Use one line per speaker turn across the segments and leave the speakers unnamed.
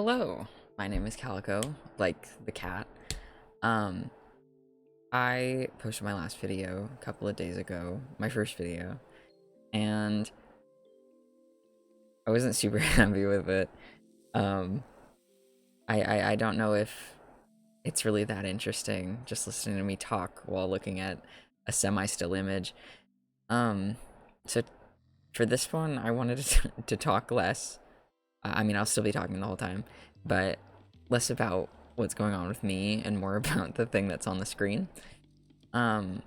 Hello, my name is Calico, like the cat. Um, I posted my last video a couple of days ago, my first video, and I wasn't super happy with it. Um, I don't know if it's really that interesting just listening to me talk while looking at a semi-still image. Um, so for this one, I wanted to talk less. I mean, I'll still be talking the whole time, but less about what's going on with me and more about the thing that's on the screen. Um,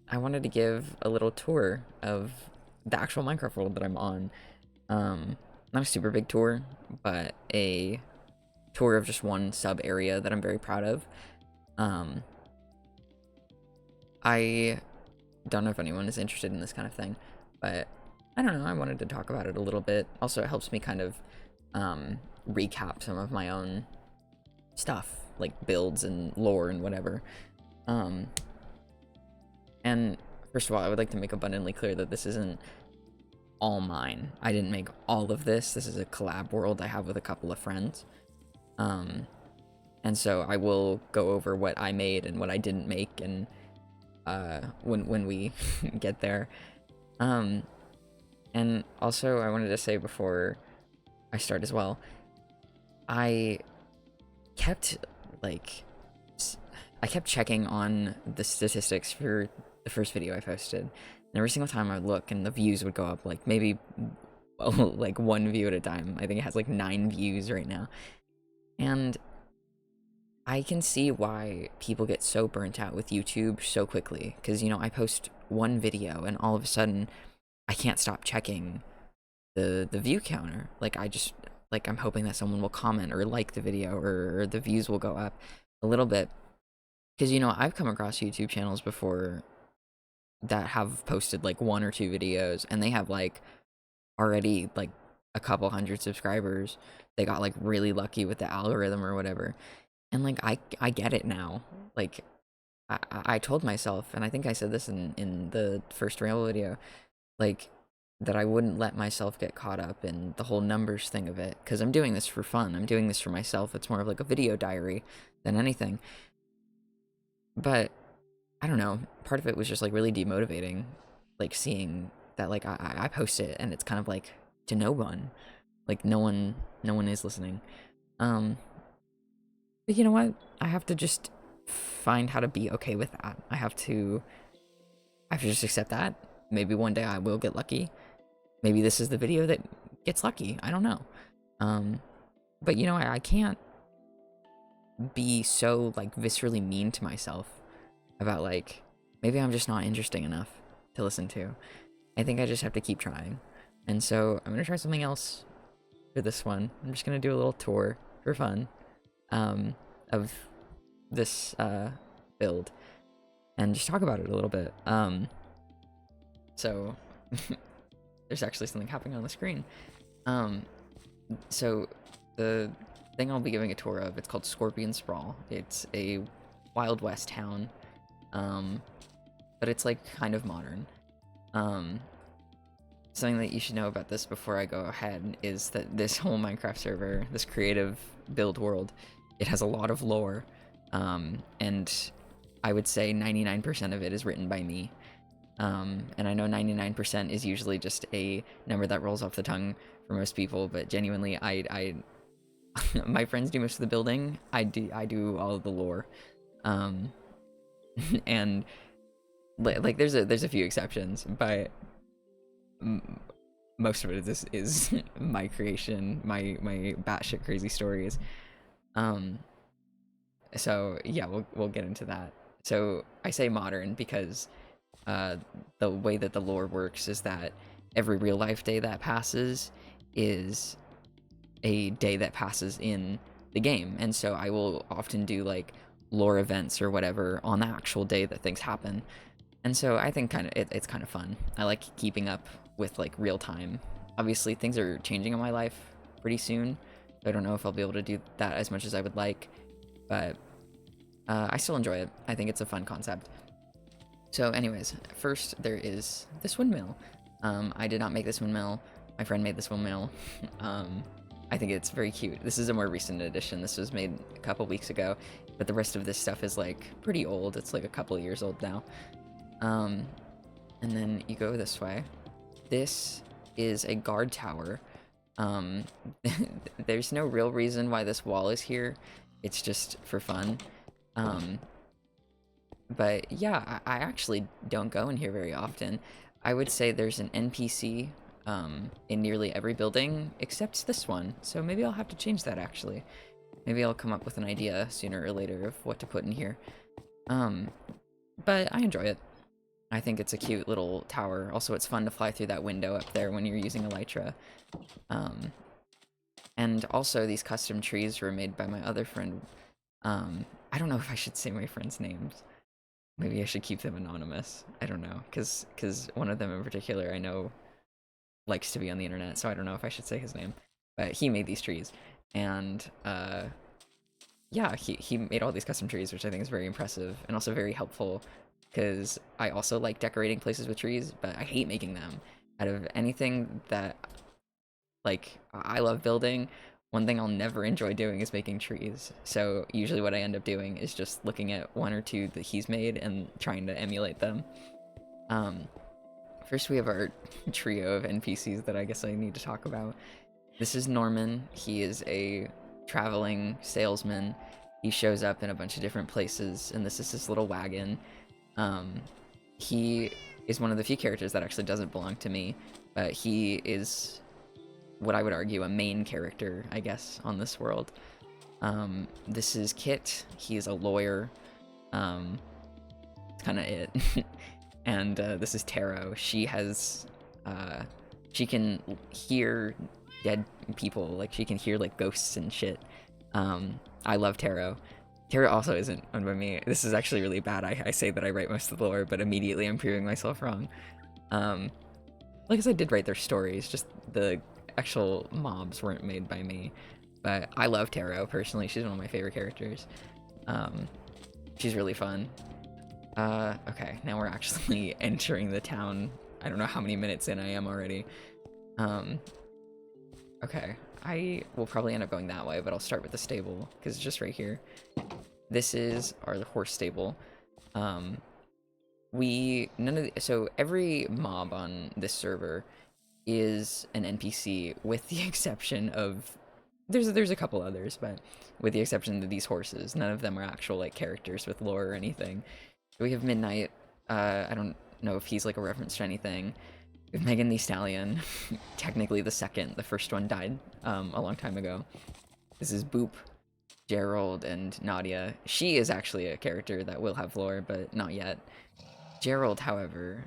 I wanted to give a little tour of the actual Minecraft world that I'm on. Not a super big tour, but a tour of just one sub area that I'm very proud of. Um, I don't know if anyone is interested in this kind of thing, but I don't know. I wanted to talk about it a little bit. Also, it helps me kind of recap some of my own stuff, like builds and lore and whatever. Um, and first of all, I would like to make abundantly clear that this isn't all mine. I didn't make all of this. This is a collab world I have with a couple of friends. Um, and so I will go over what I made and what I didn't make, and when we get there. Um, and also, I wanted to say before I start as well, I kept like I kept checking on the statistics for the first video I posted, and every single time I would look and the views would go up, like maybe like one view at a time. I think it has like 9 views right now, and I can see why people get so burnt out with YouTube so quickly, because I post one video and all of a sudden I can't stop checking the view counter. Like I'm hoping that someone will comment or like the video, or the views will go up a little bit. Because I've come across YouTube channels before that have posted like 1 or 2 videos, and they have like already like a couple hundred subscribers. They got like really lucky with the algorithm or whatever. And like I get it now. Like I told myself, and I think I said this in the first ramble video, like that I wouldn't let myself get caught up in the whole numbers thing of it, because I'm doing this for fun. I'm doing this for myself. It's more of like a video diary than anything. But I don't know. Part of it was just like really demotivating, like seeing that like I post it and it's kind of like to no one, like no one is listening. Um, but you know what? I have to just find how to be okay with that. I have to just accept that. Maybe one day I will get lucky. Maybe this is the video that gets lucky. I don't know. Um, but I can't be so like viscerally mean to myself about like maybe I'm just not interesting enough to listen to. I think I just have to keep trying. And so I'm gonna try something else for this one. I'm just gonna do a little tour for fun of this build and just talk about it a little bit. So there's actually something happening on the screen. Um, so the thing I'll be giving a tour of, it's called Scorpion Sprawl. It's a Wild West town, but it's like kind of modern. Um, Something that you should know about this before I go ahead is that this whole Minecraft server, this creative build world, it has a lot of lore, and I would say 99% of it is written by me. And I know 99% is usually just a number that rolls off the tongue for most people, but genuinely, I my friends do most of the building. I do all of the lore, um, and like there's a few exceptions, but most of it is my creation, my batshit crazy stories. Um, so yeah, we'll get into that. So I say modern because the way that the lore works is that every real life day that passes is a day that passes in the game, and so I will often do like lore events or whatever on the actual day that things happen. And so I think it's kind of fun. I like keeping up with like real time. Obviously, things are changing in my life pretty soon. So I don't know if I'll be able to do that as much as I would like, but I still enjoy it. I think it's a fun concept. So, anyways, first there is this windmill. I did not make this windmill. My friend made this windmill. um, I think it's very cute. This is a more recent edition. This was made a couple weeks ago, but the rest of this stuff is like pretty old. It's like a couple of years old now. And then you go this way. This is a guard tower. Um, there's no real reason why this wall is here. It's just for fun. Um, but yeah, I actually don't go in here very often. I would say there's an NPC in nearly every building except this one. So maybe I'll have to change that actually. Maybe I'll come up with an idea sooner or later of what to put in here. But I enjoy it. I think it's a cute little tower. Also, it's fun to fly through that window up there when you're using Elytra. And also, these custom trees were made by my other friend. I don't know if I should say my friends' names. Maybe I should keep them anonymous. I don't know, because one of them in particular I know likes to be on the internet, so I don't know if I should say his name. But he made these trees, and yeah, he made all these custom trees, which I think is very impressive and also very helpful, because I also like decorating places with trees, but I hate making them. Out of anything that, like, I love building, one thing I'll never enjoy doing is making trees. So usually what I end up doing is just looking at one or two that he's made and trying to emulate them. First we have our trio of NPCs that I guess I need to talk about. This is Norman. He is a traveling salesman. He shows up in a bunch of different places, and this is his little wagon. He is one of the few characters that actually doesn't belong to me, but he is what I would argue a main character, I guess, on this world. This is Kit. He is a lawyer. That's kind of it. And this is Taro. She has, she can hear dead people. Like, she can hear, like, ghosts and shit. I love Taro. Taro also isn't owned by me. This is actually really bad. I say that I write most of the lore, but immediately I'm proving myself wrong. Like, I did write their stories, just the actual mobs weren't made by me. But I love Taro, personally. She's one of my favorite characters. She's really fun. Okay, now we're actually entering the town. I don't know how many minutes in I am already. Okay, I will probably end up going that way, but I'll start with the stable, because it's just right here. This is our horse stable. So every mob on this server is an NPC, with the exception of, there's a couple others, but with the exception of these horses, none of them are actual, like, characters with lore or anything. We have Midnight. I don't know if he's like a reference to anything. We have Megan Thee Stallion, technically the second. The first one died a long time ago. This is Boop, Gerald, and Nadia. She is actually a character that will have lore, but not yet. Gerald, however,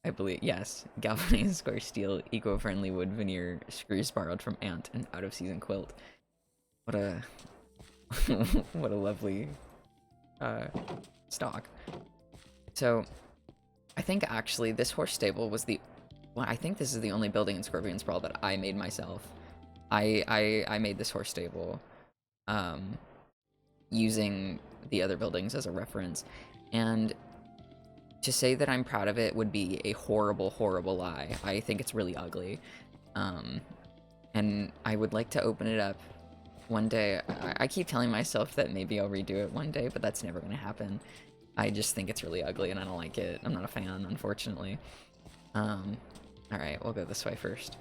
I believe, yes, galvanized square steel, eco-friendly wood veneer, screws borrowed from Ant, and out-of-season quilt. What a what a lovely stock. So I think actually this horse stable was I think this is the only building in Scorpion Sprawl that I made myself. I made this horse stable using the other buildings as a reference, and to say that I'm proud of it would be a horrible, horrible lie. I think it's really ugly. And I would like to open it up one day. I keep telling myself that maybe I'll redo it one day, but that's never gonna happen. I just think it's really ugly and I don't like it. I'm not a fan, unfortunately. Alright, we'll go this way first.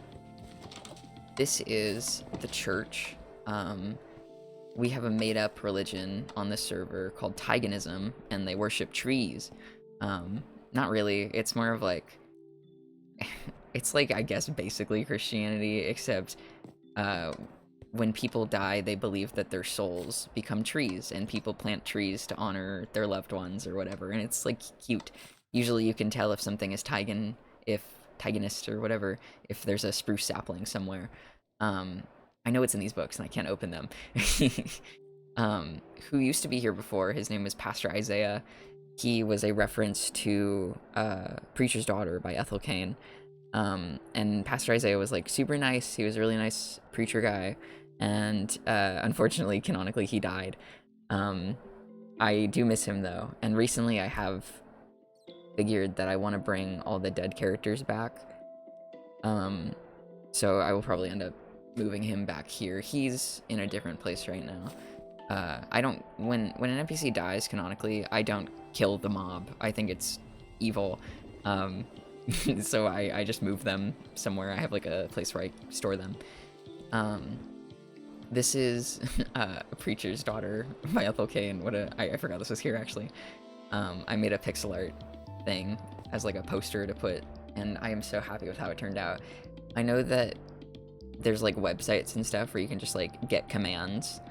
This is the church. We have a made-up religion on this server called Taiganism, and they worship trees. Not really. It's more of like... it's like, I guess, basically Christianity, except when people die, they believe that their souls become trees, and people plant trees to honor their loved ones or whatever, and it's, like, cute. Usually you can tell if something is Taiganist or whatever, if there's a spruce sapling somewhere. I know it's in these books, and I can't open them. Who used to be here before, his name was Pastor Isaiah. He was a reference to Preacher's Daughter by Ethel Cain. And Pastor Isaiah was, like, super nice. He was a really nice preacher guy. And unfortunately, canonically, he died. I do miss him, though. And recently I have figured that I want to bring all the dead characters back. So I will probably end up moving him back here. He's in a different place right now. I don't, when an NPC dies, canonically, I don't kill the mob. I think it's evil. So I just move them somewhere. I have like a place where I store them. This is A Preacher's Daughter by Ethel Kane. I forgot this was here actually. I made a pixel art thing as like a poster to put, and I am so happy with how it turned out. I know that there's like websites and stuff where you can just like get commands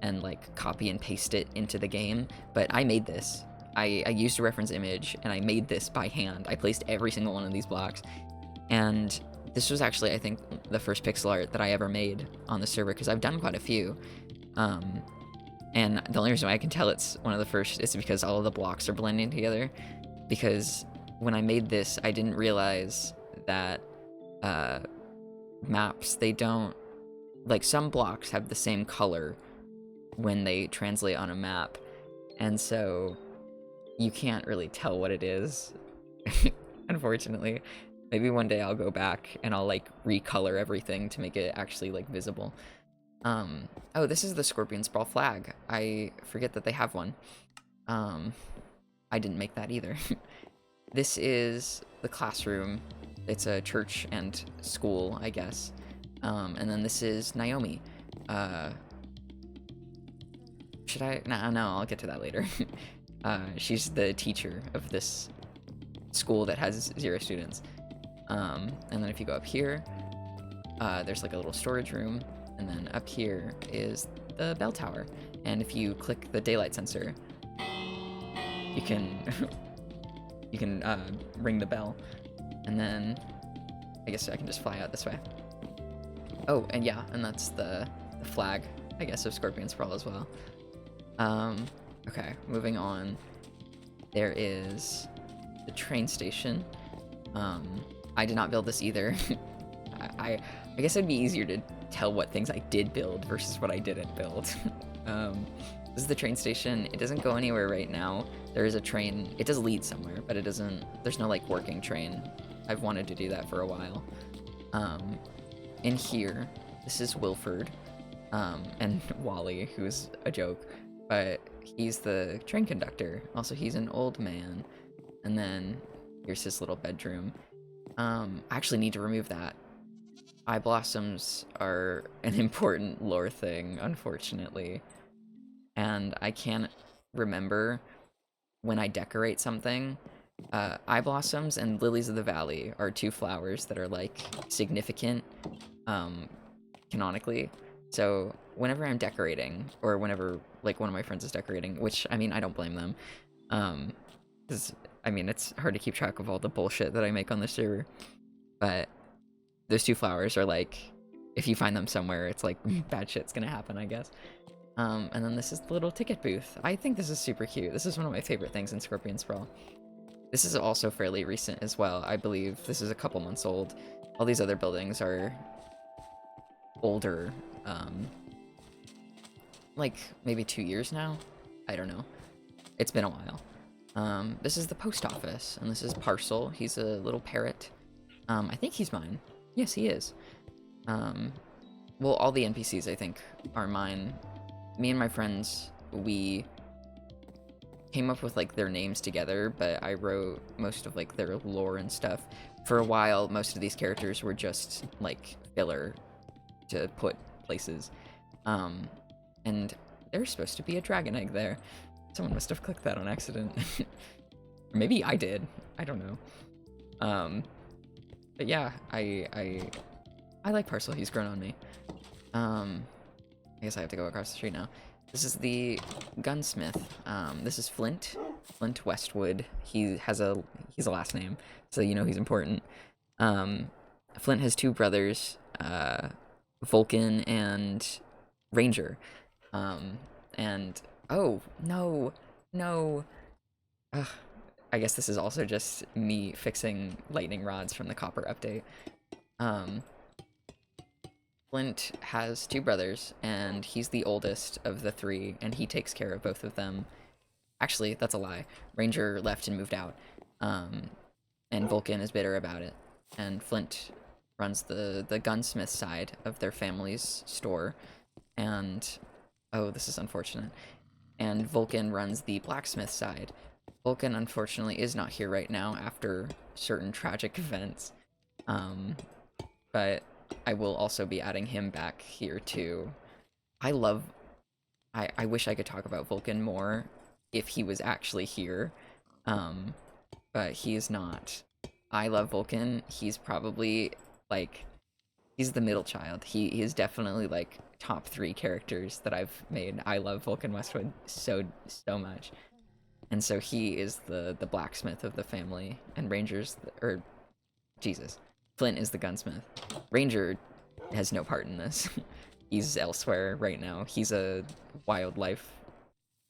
and like copy and paste it into the game, but I made this. I used a reference image and I made this by hand. I placed every single one of these blocks, and this was actually, I think, the first pixel art that I ever made on the server, because I've done quite a few. And the only reason why I can tell it's one of the first is because all of the blocks are blending together. Because when I made this, I didn't realize that maps, they don't, like, some blocks have the same color when they translate on a map, and so you can't really tell what it is, unfortunately. Maybe one day I'll go back and I'll like recolor everything to make it actually like visible. Oh, this is the Scorpion Sprawl flag. I forget that they have one. I didn't make that either. This is the classroom. It's a church and school, I guess. And then this is Naomi. Should I? No, I'll get to that later. She's the teacher of this school that has 0 students. And then if you go up here, there's like a little storage room, and then up here is the bell tower. And if you click the daylight sensor, you can ring the bell, and then I guess I can just fly out this way. Oh, and yeah, and that's the flag, I guess, of Scorpion Sprawl as well. Okay, moving on. There is the train station. I did not build this either. I guess it'd be easier to tell what things I did build versus what I didn't build. This is the train station. It doesn't go anywhere right now. There is a train. It does lead somewhere, but it doesn't, there's no like working train. I've wanted to do that for a while. In here, this is Wilford, and Wally, who's a joke, but he's the train conductor. Also, he's an old man. And then here's his little bedroom. I actually need to remove that. Eye blossoms are an important lore thing, unfortunately. And I can't remember when I decorate something. Eye blossoms and lilies of the valley are 2 flowers that are like significant, canonically. So whenever I'm decorating, or whenever like one of my friends is decorating, which I mean, I don't blame them, because I mean, it's hard to keep track of all the bullshit that I make on the server, but those 2 flowers are like, if you find them somewhere, it's like bad shit's gonna happen, I guess. And then this is the little ticket booth. I think this is super cute. This is one of my favorite things in Scorpion Sprawl. This is also fairly recent as well. I believe this is a couple months old. All these other buildings are older, like maybe 2 years now? I don't know. It's been a while. This is the post office, and this is Parcel. He's a little parrot. I think he's mine. Yes, he is. Well, all the NPCs, I think, are mine. Me and my friends, we came up with, like, their names together, but I wrote most of, like, their lore and stuff. For a while, most of these characters were just, like, filler to put places. And there's supposed to be a dragon egg there. Someone must have clicked that on accident. Or maybe I did. I don't know. But yeah, I like Parcel. He's grown on me. I guess I have to go across the street now. This is the gunsmith. This is Flint. Flint Westwood. He's a last name, so you know he's important. Flint has 2 brothers, Vulcan and Ranger. And oh no. Ugh. I guess this is also just me fixing lightning rods from the copper update. Flint has 2 brothers, and he's the oldest of the 3, and he takes care of both of them. Actually, that's a lie. Ranger left and moved out, and Vulcan is bitter about it. And Flint runs the gunsmith side of their family's store, and oh, this is unfortunate. And Vulcan runs the blacksmith side. Vulcan, unfortunately, is not here right now after certain tragic events. But I will also be adding him back here too. I wish I could talk about Vulcan more if he was actually here. But he is not. I love Vulcan. He's probably, like, he's the middle child. He is definitely, like, top 3 characters that I've made. I love Vulcan Westwood so much. And so he is the blacksmith of the family, and Ranger's, or, Jesus, Flint is the gunsmith. Ranger has no part in this. He's elsewhere right now. He's a wildlife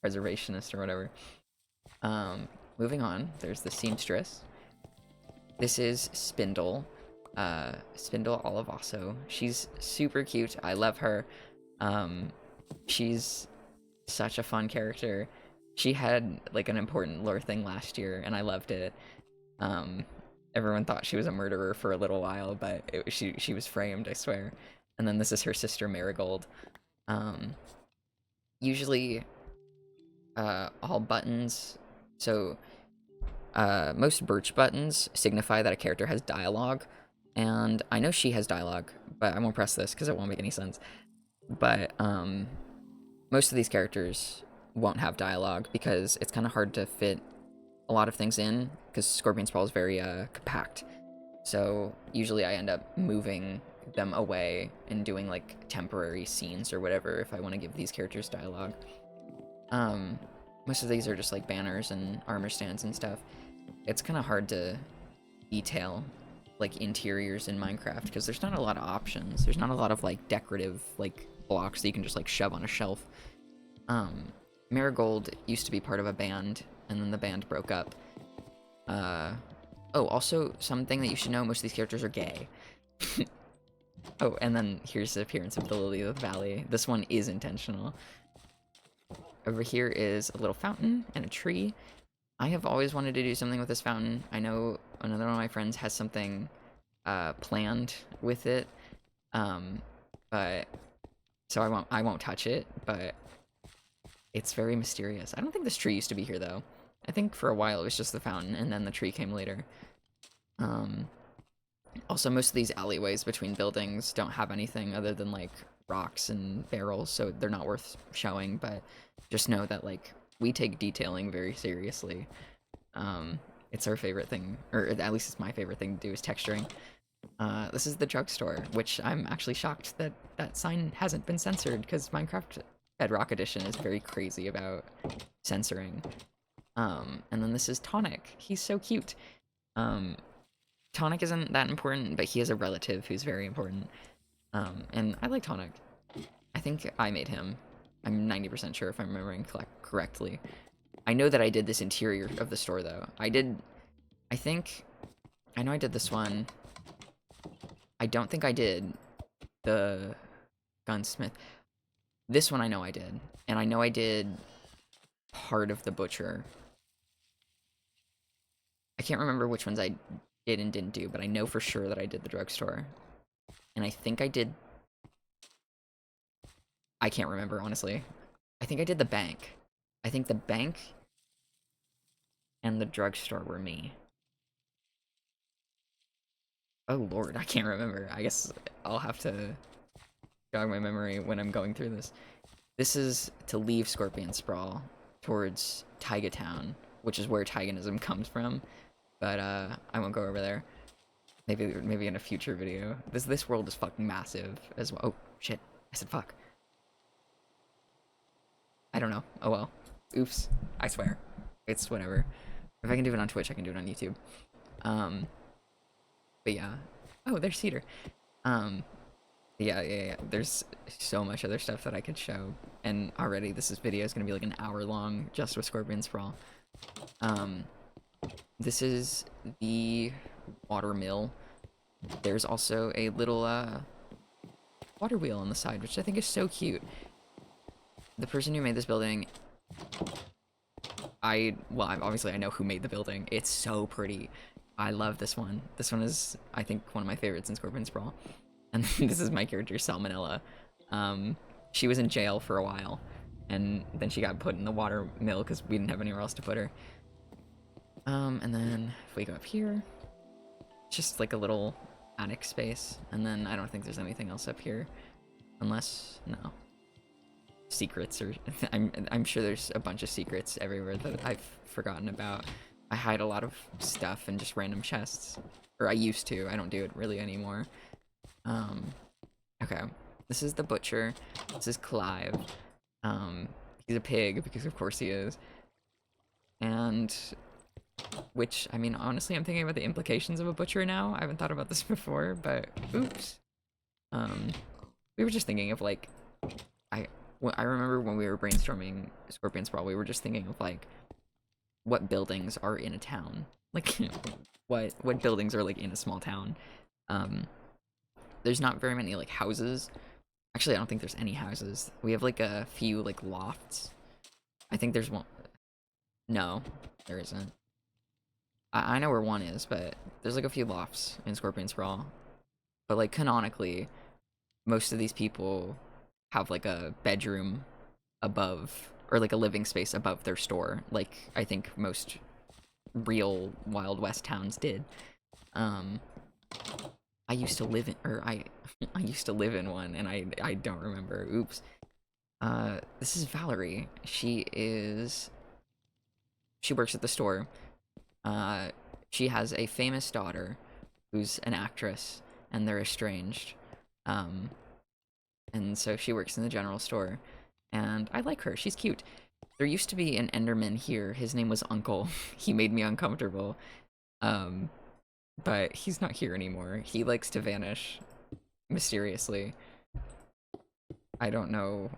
preservationist or whatever. Moving on, there's the seamstress. This is Spindle. Spindle Olivaso. She's super cute. I love her. She's such a fun character. She had, like, an important lore thing last year, and I loved it. Everyone thought she was a murderer for a little while, but she was framed, I swear. And then this is her sister, Marigold. Usually, all buttons... So, most birch buttons signify that a character has dialogue, and I know she has dialogue, but I won't press this because it won't make any sense. But, most of these characters won't have dialogue because it's kind of hard to fit a lot of things in, because Scorpion Sprawl is very, compact. So, usually I end up moving them away and doing, like, temporary scenes or whatever if I want to give these characters dialogue. Most of these are just, like, banners and armor stands and stuff. It's kind of hard to detail, like, interiors in Minecraft, because there's not a lot of options. There's not a lot of, like, decorative, like, blocks that you can just, like, shove on a shelf. Marigold used to be part of a band, and then the band broke up. Oh, also, something that you should know, most of these characters are gay. Oh, and then here's the appearance of the Lily of the Valley. This one is intentional. Over here is a little fountain and a tree. I have always wanted to do something with this fountain. I know another one of my friends has something planned with it. But so I won't touch it, but it's very mysterious. I don't think this tree used to be here though. I think for a while it was just the fountain and then the tree came later. Also, most of these alleyways between buildings don't have anything other than, like, rocks and barrels, so they're not worth showing, but just know that, like, we take detailing very seriously. It's our favorite thing, or at least it's my favorite thing to do, is texturing. This is the drugstore, which I'm actually shocked that that sign hasn't been censored, because Minecraft Bedrock Edition is very crazy about censoring. And then this is Tonic. He's so cute. Tonic isn't that important, but he has a relative who's very important. And I like Tonic. I think I made him. I'm 90% sure if I'm remembering correctly. I know that I did this interior of the store, though. I know I did this one. I don't think I did the gunsmith. This one I know I did. And I know I did part of the butcher. I can't remember which ones I did and didn't do, but I know for sure that I did the drugstore. And I think I did... I can't remember, honestly. I think I did the bank. I think the bank and the drugstore were me. Oh lord, I can't remember. I guess I'll have to jog my memory when I'm going through this. This is to leave Scorpion Sprawl towards Taiga Town, which is where Taiganism comes from. But I won't go over there. Maybe in a future video. This world is fucking massive as well. Oh shit, I said fuck. I don't know. Oh well. Oops. I swear. It's whatever. If I can do it on Twitch, I can do it on YouTube. But yeah. Oh, there's Cedar. Yeah. There's so much other stuff that I could show. And already this video is gonna be like an hour long just with Scorpion Sprawl. This is the water mill. There's also a little water wheel on the side, which I think is so cute. The person who made this building, obviously I know who made the building. It's so pretty. I love this one. This one is, I think, one of my favorites in Scorpion Sprawl. And this is my character, Salmonella. She was in jail for a while, and then she got put in the water mill because we didn't have anywhere else to put her. And then if we go up here, just like a little attic space, and then I don't think there's anything else up here, unless, no. Secrets, or I'm sure there's a bunch of secrets everywhere that I've forgotten about. I hide a lot of stuff in just random chests, or I used to. I don't do it really anymore. Okay, this is the butcher. This is Clive. He's a pig because of course he is. And which, I mean, honestly, I'm thinking about the implications of a butcher now. I haven't thought about this before, but oops. We were just thinking of like, I remember when we were brainstorming Scorpion Sprawl, we were just thinking of like what buildings are in a town, like what buildings are like in a small town. There's not very many like houses. Actually, I don't think there's any houses. We have like a few like lofts. I think there's one. No, there isn't. I know where one is, but there's like a few lofts in Scorpion Sprawl. But like canonically, most of these people have like a bedroom above, or like a living space above their store, like I think most real Wild West towns did. I used to live in, or I used to live in one, and I don't remember. Oops. This is Valerie. She works at the store. She has a famous daughter who's an actress, and they're estranged. And so she works in the general store, and I like her. She's cute. There used to be an Enderman here. His name was Uncle. He made me uncomfortable. But he's not here anymore. He likes to vanish mysteriously. I don't know.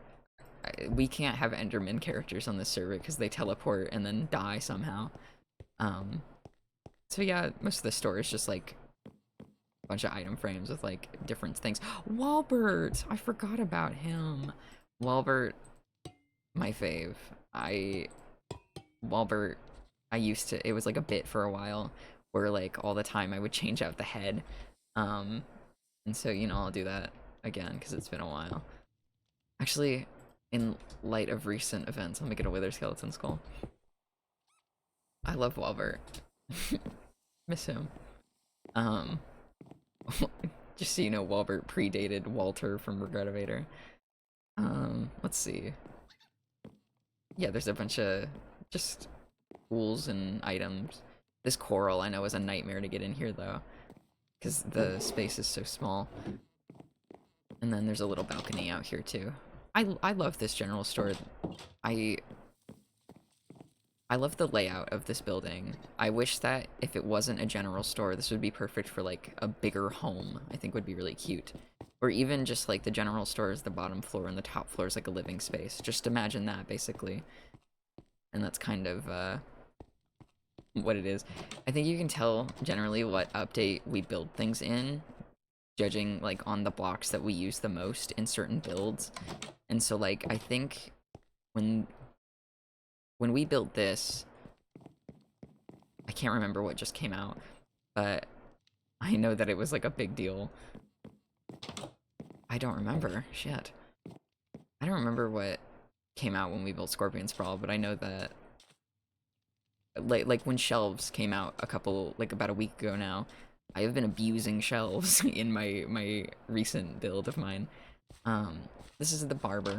We can't have Enderman characters on this server because they teleport and then die somehow. So yeah, most of the store is just like bunch of item frames with like different things. Walbert! I forgot about him. Walbert, my fave. Walbert, it was like a bit for a while where like all the time I would change out the head. And so, you know, I'll do that again because it's been a while. Actually, in light of recent events, let me get a Wither Skeleton Skull. I love Walbert. Miss him. Just so you know, Walbert predated Walter from Regretivator. Let's see. Yeah, there's a bunch of just tools and items. This coral I know is a nightmare to get in here though, because the space is so small. And then there's a little balcony out here too. I love this general store. I love the layout of this building. I wish that if it wasn't a general store, this would be perfect for like a bigger home. I think would be really cute. Or even just like the general store is the bottom floor and the top floor is like a living space. Just imagine that basically. And that's kind of what it is. I think you can tell generally what update we build things in, judging like on the blocks that we use the most in certain builds. And so like I think when we built this, I can't remember what just came out, but I know that it was like a big deal. I don't remember, shit. I don't remember what came out when we built Scorpion Sprawl, but I know that like when shelves came out about a week ago now, I have been abusing shelves in my recent build of mine. This is the barber.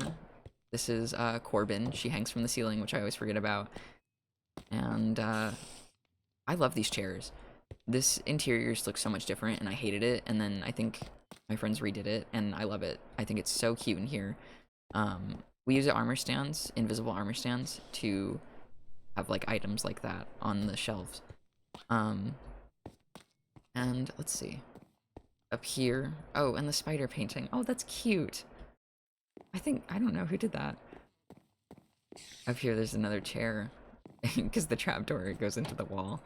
This is Corbin. She hangs from the ceiling, which I always forget about. And I love these chairs. This interior just looks so much different, and I hated it. And then I think my friends redid it, and I love it. I think it's so cute in here. We use armor stands, invisible armor stands, to have like items like that on the shelves. And let's see. Up here. Oh, and the spider painting. Oh, that's cute. I don't know who did that. Up here, there's another chair, because the trapdoor goes into the wall.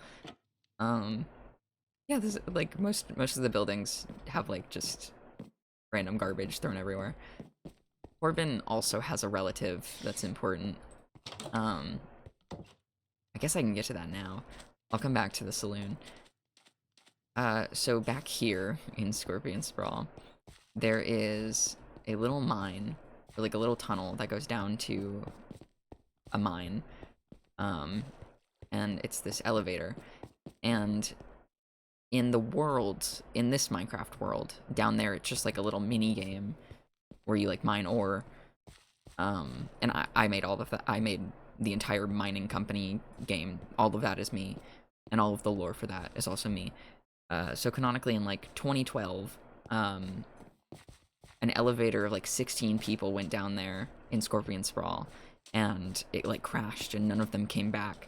Yeah, this like most of the buildings have like just random garbage thrown everywhere. Corbin also has a relative that's important. I guess I can get to that now. I'll come back to the saloon. So back here in Scorpion Sprawl, there is a little mine, or like a little tunnel that goes down to a mine. And it's this elevator. And in the world, in this Minecraft world, down there, it's just like a little mini game where you like mine ore. And I made all of that. I made the entire mining company game. All of that is me, and all of the lore for that is also me. So canonically, in like 2012, an elevator of like 16 people went down there in Scorpion Sprawl, and it like crashed, and none of them came back.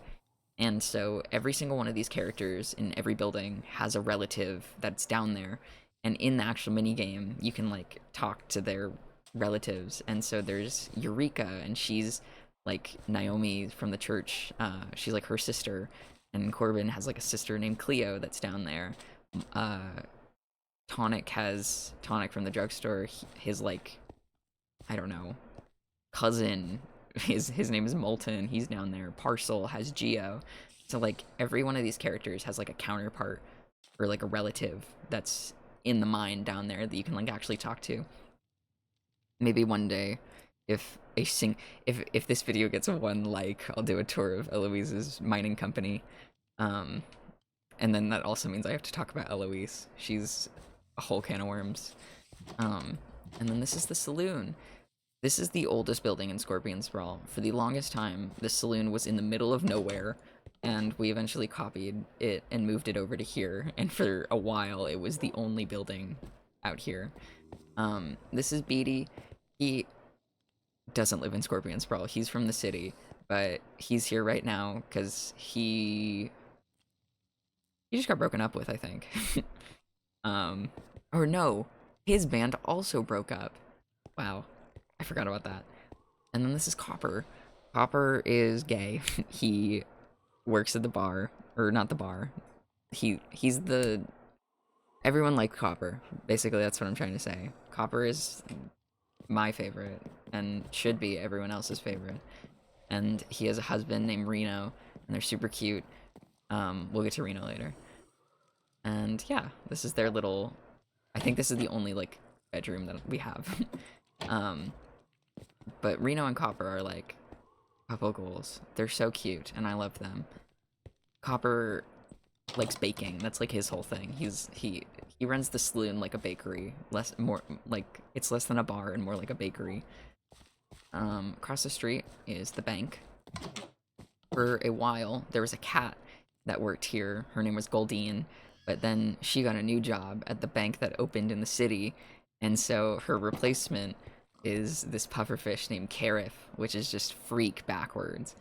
And so every single one of these characters in every building has a relative that's down there. And in the actual mini game, you can like talk to their relatives. And so there's Eureka, and she's like Naomi from the church. She's like her sister. And Corbin has like a sister named Cleo that's down there. Tonic has Tonic from the drugstore. His like, I don't know, cousin, his name is Molten, he's down there. Parcel has Geo. So like every one of these characters has like a counterpart or like a relative that's in the mine down there that you can like actually talk to. Maybe one day, if if this video gets 1 like, I'll do a tour of Eloise's mining company. And then that also means I have to talk about Eloise. She's a whole can of worms. And then this is the saloon. This is the oldest building in Scorpion Sprawl. For the longest time, this saloon was in the middle of nowhere, and we eventually copied it and moved it over to here, and for a while, it was the only building out here. This is Beatty. He doesn't live in Scorpion Sprawl. He's from the city, but he's here right now because he just got broken up with, I think. Or no, his band also broke up. Wow. I forgot about that. And then this is Copper. Copper is gay. He works at the bar, or not the bar. He's the everyone likes Copper. Basically, that's what I'm trying to say. Copper is my favorite and should be everyone else's favorite. And he has a husband named Reno, and they're super cute. We'll get to Reno later. And yeah, this is their little. I think this is the only like bedroom that we have. But Reno and Copper are like couple goals. They're so cute, and I love them. Copper likes baking. That's like his whole thing. He runs the saloon like a bakery. More like it's less than a bar and more like a bakery. Across the street is the bank. For a while, there was a cat that worked here. Her name was Goldine, but then she got a new job at the bank that opened in the city, and so her replacement is this pufferfish named Karif, which is just freak backwards.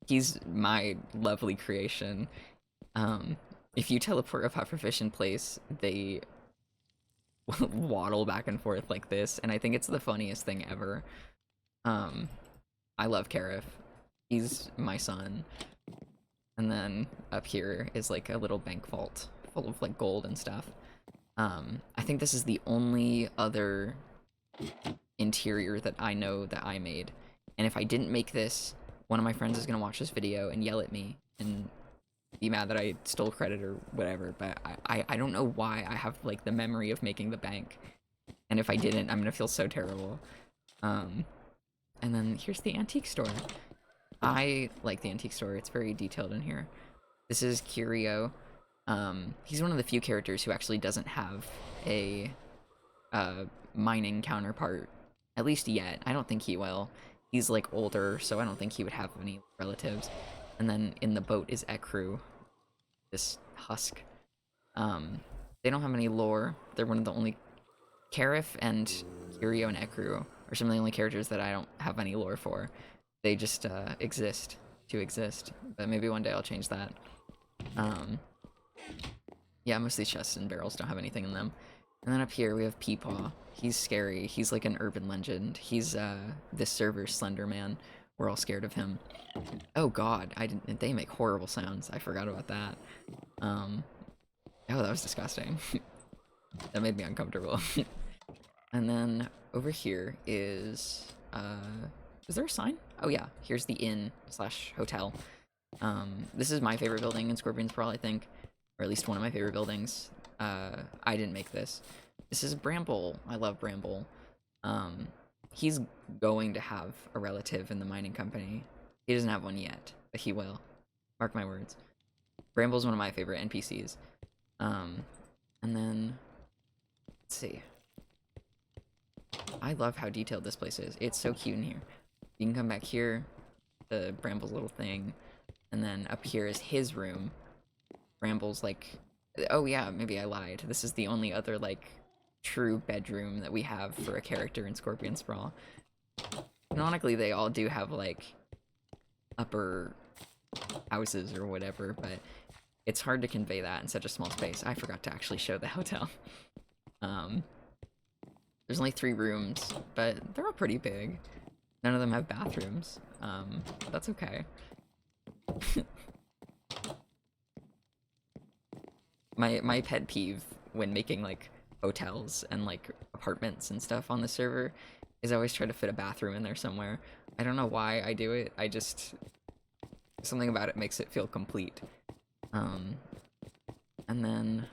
He's my lovely creation. If you teleport a pufferfish in place, they waddle back and forth like this, and I think it's the funniest thing ever. I love Karif. He's my son. And then up here is like a little bank vault full of like gold and stuff. I think this is the only other interior that I know that I made. And if I didn't make this, one of my friends is gonna watch this video and yell at me and be mad that I stole credit or whatever, but I don't know why I have like the memory of making the bank. And if I didn't, I'm gonna feel so terrible. And then here's the antique store. I like the antique store. It's very detailed in here. This is Curio. He's one of the few characters who actually doesn't have a mining counterpart, at least yet. I don't think he will. He's like older, so I don't think he would have any relatives. And then in the boat is Ekru, this husk. They don't have any lore. They're one of the only. Karif and Curio and Ekru are some of the only characters that I don't have any lore for. They just exist to exist. But maybe one day I'll change that. Yeah, most of these chests and barrels don't have anything in them. And then up here we have Peepaw. He's scary. He's like an urban legend. He's this server's Slender Man. We're all scared of him. Oh god, they make horrible sounds. I forgot about that. Oh, that was disgusting. That made me uncomfortable. And then over here is there a sign? Oh yeah, here's the inn/hotel. This is my favorite building in Scorpion Sprawl, I think. or at least one of my favorite buildings. I didn't make this. This is Bramble. I love Bramble. He's going to have a relative in the mining company. He doesn't have one yet, but he will. Mark my words. Bramble's one of my favorite NPCs. And then, let's see. I love how detailed this place is. It's so cute in here. You can come back here, the Bramble's little thing, and then up here is his room. Bramble's like, oh yeah, maybe I lied. This is the only other like true bedroom that we have for a character in Scorpion Sprawl. Canonically, they all do have like upper houses or whatever, but it's hard to convey that in such a small space. I forgot to actually show the hotel. There's only 3 rooms, but they're all pretty big. None of them have bathrooms. That's okay. My pet peeve when making like hotels and like apartments and stuff on the server is I always try to fit a bathroom in there somewhere. I don't know why I do it. I just, something about it makes it feel complete. And then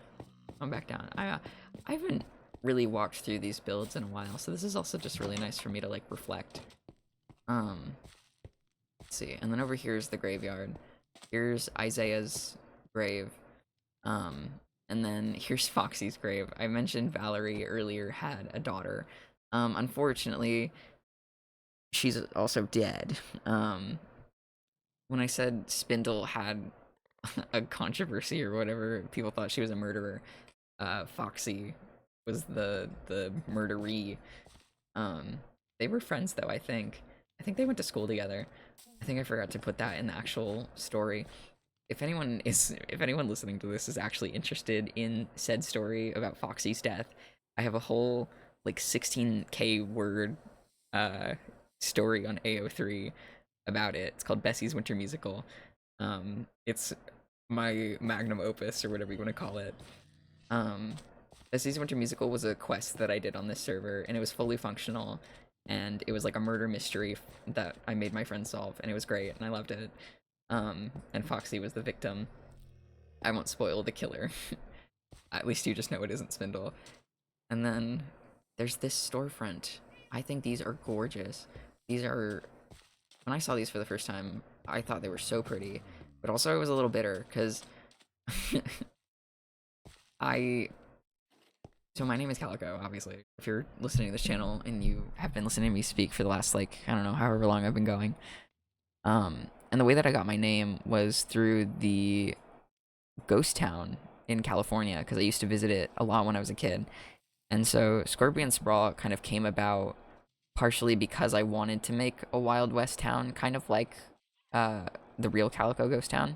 I'm back down. I haven't really walked through these builds in a while, so this is also just really nice for me to like reflect. Let's see, and then over here is the graveyard. Here's Isaiah's grave. And then here's Foxy's grave. I mentioned Valerie earlier had a daughter. Unfortunately, she's also dead. When I said Spindle had a controversy or whatever, people thought she was a murderer. Foxy was the murderee. They were friends though, I think. I think they went to school together. I think I forgot to put that in the actual story. If anyone listening to this is actually interested in said story about Foxy's death, I have a whole like 16K word story on AO3 about it. It's called Bessie's Winter Musical. It's my magnum opus or whatever you want to call it. Bessie's Winter Musical was a quest that I did on this server, and it was fully functional, and it was like a murder mystery that I made my friends solve, and it was great, and I loved it. And Foxy was the victim. I won't spoil the killer. At least you just know it isn't Spindle. And then there's this storefront. I think these are gorgeous. These are, when I saw these for the first time, I thought they were so pretty, but also I was a little bitter because so my name is Calico, obviously. If you're listening to this channel and you have been listening to me speak for the last, like, I don't know, however long I've been going. And the way that I got my name was through the ghost town in California, because I used to visit it a lot when I was a kid. And so Scorpion Sprawl kind of came about partially because I wanted to make a Wild West town, kind of like the real Calico ghost town.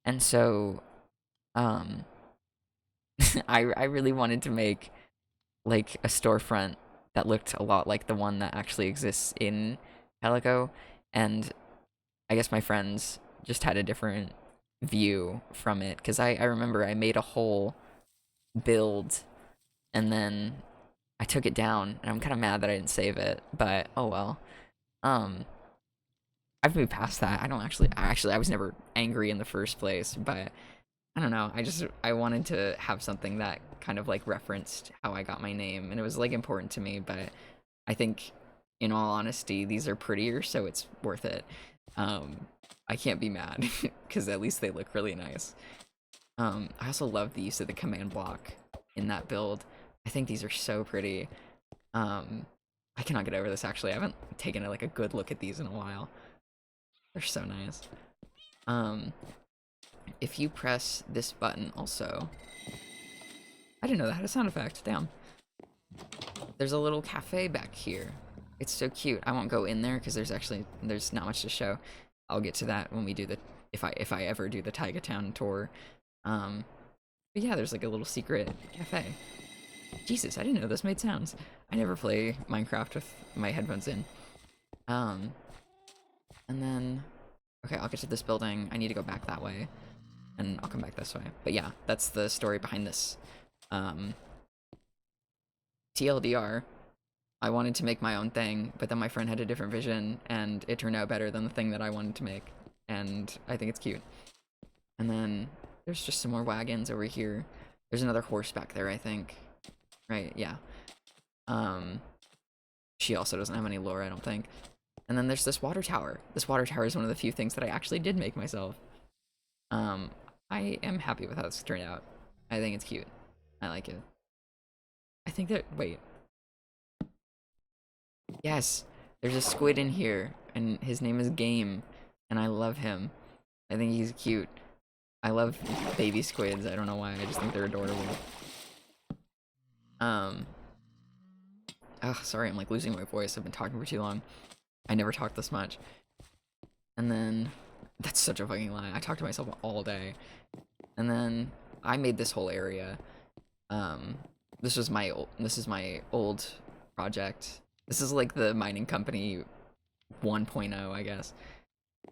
And so I really wanted to make like a storefront that looked a lot like the one that actually exists in Calico. And I guess my friends just had a different view from it, because I remember I made a whole build and then I took it down, and I'm kind of mad that I didn't save it, but oh well. I've moved past that. I was never angry in the first place, but I don't know. I wanted to have something that kind of like referenced how I got my name, and it was like important to me, but I think in all honesty, these are prettier, so it's worth it. I can't be mad because at least they look really nice. I also love the use of the command block in that build. I think these are so pretty. I cannot get over this, actually. I haven't taken like a good look at these in a while. They're so nice. If you press this button also, I didn't know that had a sound effect. Damn. There's a little cafe back here. It's so cute. I won't go in there because there's not much to show. I'll get to that when we do the, if I ever do the Taiga Town tour. But yeah, there's like a little secret cafe. Jesus, I didn't know this made sounds. I never play Minecraft with my headphones in. And then, okay, I'll get to this building. I need to go back that way, and I'll come back this way. But yeah, that's the story behind this. TLDR, I wanted to make my own thing, but then my friend had a different vision, and it turned out better than the thing that I wanted to make, and I think it's cute. And then There's just some more wagons over here. There's another horse back there, I think. Right, yeah. She also doesn't have any lore, I don't think. And then there's this water tower. This water tower is one of the few things that I actually did make myself. I am happy with how this turned out. I think it's cute. I like it. I think that, wait. Yes, there's a squid in here, and his name is Game, and I love him. I think he's cute. I love baby squids. I don't know why. I just think they're adorable. Oh, sorry, I'm like losing my voice. I've been talking for too long. I never talked this much. And then, that's such a fucking lie. I talk to myself all day. And then I made this whole area. This is my old project. This is like the mining company 1.0, I guess.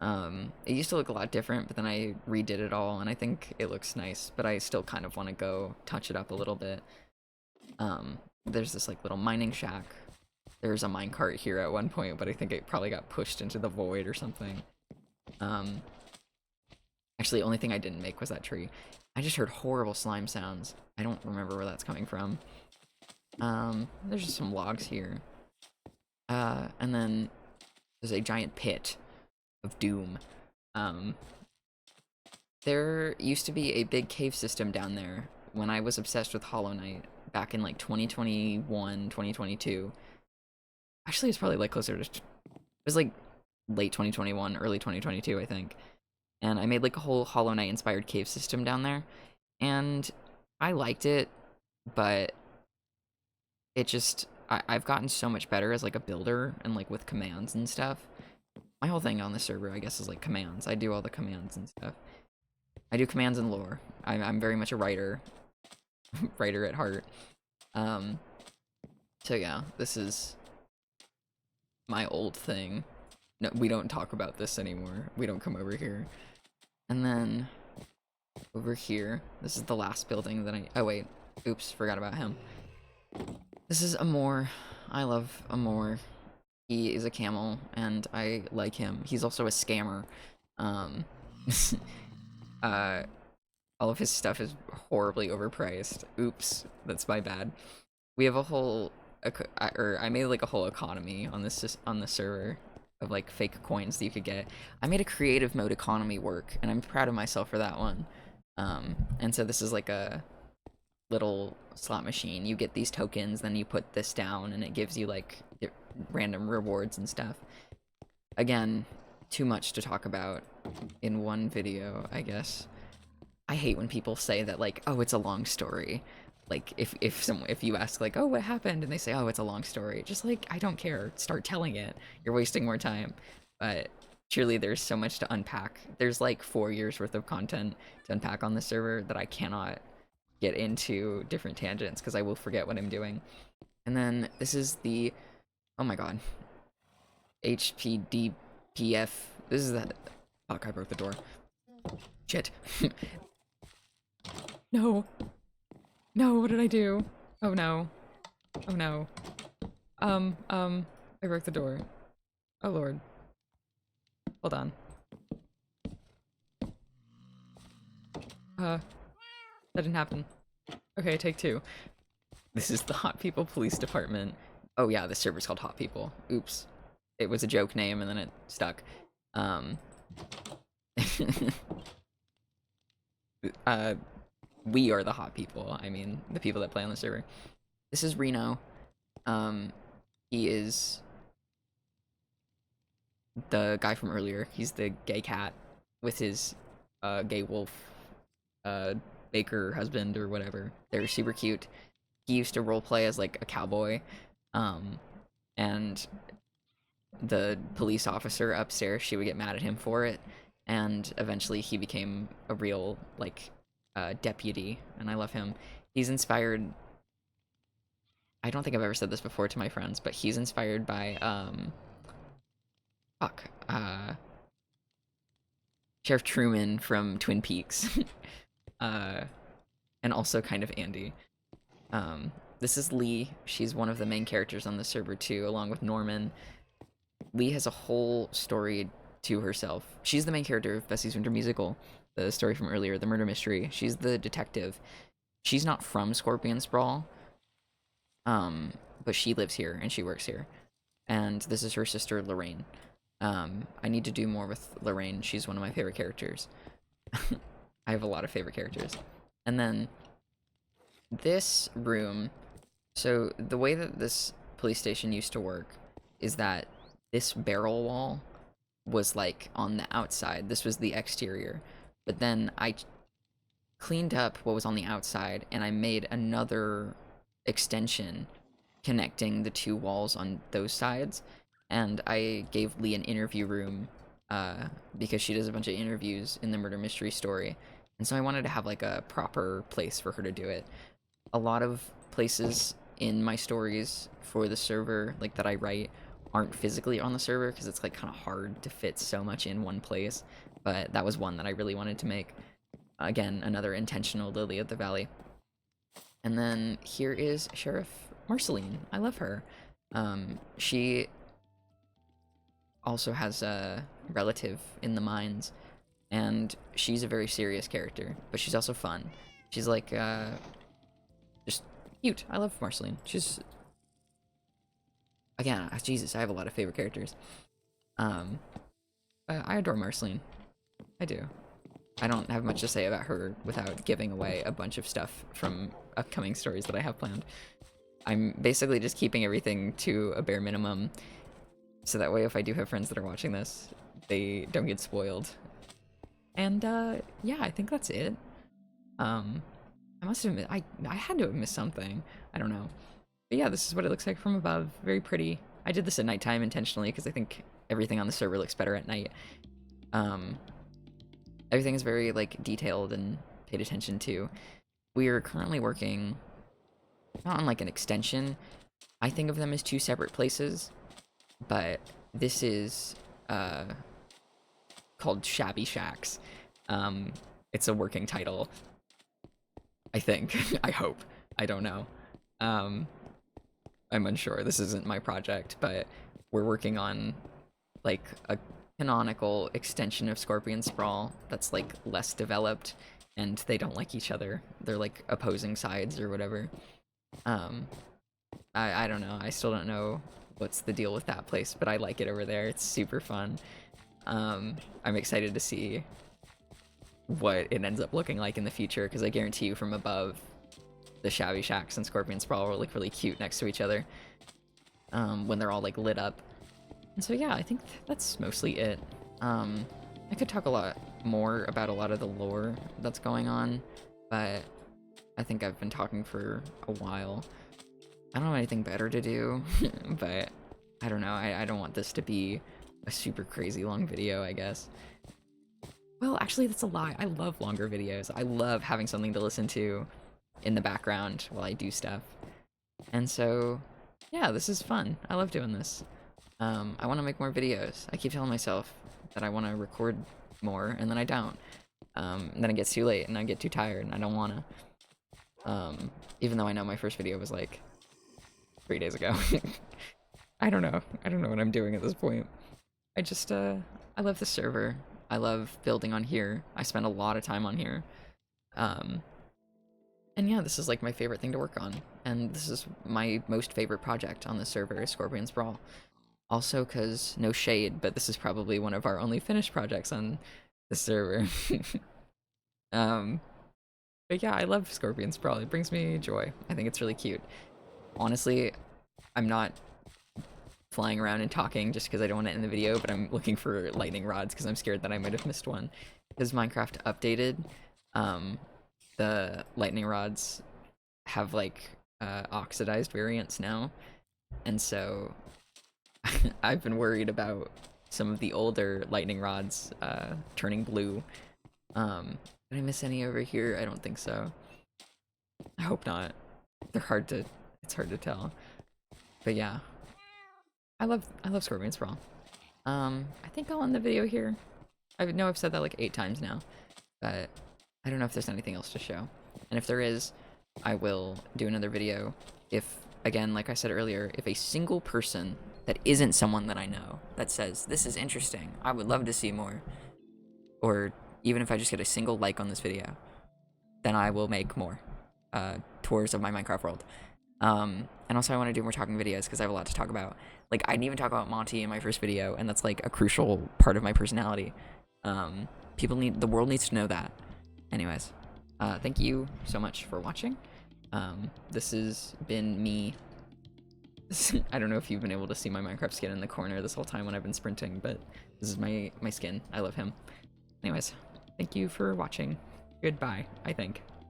It used to look a lot different, but then I redid it all, and I think it looks nice, but I still kind of want to go touch it up a little bit. There's this like little mining shack. There's a minecart here at one point, but I think it probably got pushed into the void or something. Actually, the only thing I didn't make was that tree. I just heard horrible slime sounds. I don't remember where that's coming from. There's just some logs here. And then there's a giant pit of doom. There used to be a big cave system down there when I was obsessed with Hollow Knight back in like 2021, 2022. Actually, it's probably like closer to, it was like late 2021, early 2022, I think. And I made like a whole Hollow Knight inspired cave system down there. And I liked it, but it just, I've gotten so much better as like a builder and like with commands and stuff. My whole thing on the server, I guess, is like commands. I do all the commands and stuff. I do commands and lore. I'm very much a writer. Writer at heart. So yeah, this is my old thing. No, we don't talk about this anymore. We don't come over here. And then over here, this is the last building that oh wait, oops, forgot about him. This is Amor. I love Amor. He is a camel, and I like him. He's also a scammer. All of his stuff is horribly overpriced. Oops, that's my bad. We have a whole, I made like a whole economy on this server of like fake coins that you could get. I made a creative mode economy work, and I'm proud of myself for that one. And so this is like a little slot machine. You get these tokens, then you put this down, and it gives you like random rewards and stuff. Again, too much to talk about in one video, I guess. I hate when people say that like, oh, it's a long story. Like if you ask like, oh, what happened, and they say, oh, it's a long story, just like, I don't care, start telling it. You're wasting more time. But truly, there's so much to unpack. There's like 4 years worth of content to unpack on the server that I cannot get into different tangents because I will forget what I'm doing. And then this is the, oh my god, HPDPF. This is that. Fuck, I broke the door. Shit. No. No, what did I do? Oh no. Oh no. I broke the door. Oh lord. Hold on. That didn't happen. Okay, take 2. This is the Hot People Police Department. Oh yeah, this server's called Hot People. Oops. It was a joke name and then it stuck. We are the hot people. I mean, the people that play on the server. This is Reno. He is the guy from earlier. He's the gay cat with his gay wolf baker husband or whatever. They're super cute. He used to roleplay as like a cowboy. And the police officer upstairs, she would get mad at him for it. And eventually he became a real like deputy, and I love him. He's inspired, I don't think I've ever said this before to my friends, but he's inspired by Sheriff Truman from Twin Peaks. And also kind of Andy. This is Lee. She's one of the main characters on the server too, along with Norman. Lee has a whole story to herself. She's the main character of Bessie's Winter Musical, the story from earlier, the murder mystery. She's the detective. She's not from Scorpion Sprawl, but she lives here and she works here. And this is her sister, Lorraine. I need to do more with Lorraine. She's one of my favorite characters. I have a lot of favorite characters. And then this room, so the way that this police station used to work is that this barrel wall was like on the outside. This was the exterior. But then I cleaned up what was on the outside and I made another extension connecting the two walls on those sides. And I gave Lee an interview room because she does a bunch of interviews in the murder mystery story. And so I wanted to have like a proper place for her to do it. A lot of places in my stories for the server, like that I write, aren't physically on the server because it's like kind of hard to fit so much in one place. But that was one that I really wanted to make. Again, another intentional Lily of the Valley. And then here is Sheriff Marceline. I love her. She also has a relative in the mines, and she's a very serious character, but she's also fun. She's like, just cute. I love Marceline. She's, again, Jesus, I have a lot of favorite characters. I adore Marceline. I do. I don't have much to say about her without giving away a bunch of stuff from upcoming stories that I have planned. I'm basically just keeping everything to a bare minimum, so that way if I do have friends that are watching this, they don't get spoiled. And yeah, I think that's it. I must have I had to have missed something. I don't know. But yeah, this is what it looks like from above. Very pretty. I did this at nighttime intentionally because I think everything on the server looks better at night. Everything is very like detailed and paid attention to. We are currently working not on like an extension. I think of them as two separate places, but this is called Shabby Shacks. It's a working title, I think. I hope. I don't know. I'm unsure. This isn't my project, but we're working on like a canonical extension of Scorpion Sprawl that's like less developed, and they don't like each other. They're like opposing sides or whatever. I don't know. I still don't know what's the deal with that place, but I like it over there. It's super fun. I'm excited to see what it ends up looking like in the future, because I guarantee you from above, the Shabby Shacks and Scorpion Sprawl will look really cute next to each other when they're all like lit up. And so yeah, I think that's mostly it. I could talk a lot more about a lot of the lore that's going on, but I think I've been talking for a while. I don't have anything better to do, but I don't know. I don't want this to be a super crazy long video, I guess. Well, actually, that's a lie. I love longer videos. I love having something to listen to in the background while I do stuff. And so, yeah, this is fun. I love doing this. I want to make more videos. I keep telling myself that I want to record more, and then I don't. And then it gets too late, and I get too tired, and I don't want to. Even though I know my first video was like 3 days ago. I don't know. I don't know what I'm doing at this point. I just, I love the server. I love building on here. I spend a lot of time on here. And yeah, this is like my favorite thing to work on. And this is my most favorite project on the server, is Scorpion Sprawl. Also, because, no shade, but this is probably one of our only finished projects on the server. But yeah, I love Scorpion Sprawl. It brings me joy. I think it's really cute. Honestly, I'm not flying around and talking just because I don't want to end the video, but I'm looking for lightning rods because I'm scared that I might have missed one. Because Minecraft updated, the lightning rods have like oxidized variants now, and so I've been worried about some of the older lightning rods turning blue. Did I miss any over here? I don't think so. I hope not. They're hard to, it's hard to tell. But yeah, I love Scorpion Sprawl. I think I'll end the video here. I know I've said that like 8 times now, but I don't know if there's anything else to show. And if there is, I will do another video. If, again, like I said earlier, if a single person that isn't someone that I know that says, this is interesting, I would love to see more, or even if I just get a single like on this video, then I will make more tours of my Minecraft world. And also I want to do more talking videos because I have a lot to talk about. Like, I didn't even talk about Monty in my first video, and that's like a crucial part of my personality. The world needs to know that. Anyways, thank you so much for watching. This has been me. I don't know if you've been able to see my Minecraft skin in the corner this whole time when I've been sprinting, but this is my skin. I love him. Anyways, thank you for watching. Goodbye, I think.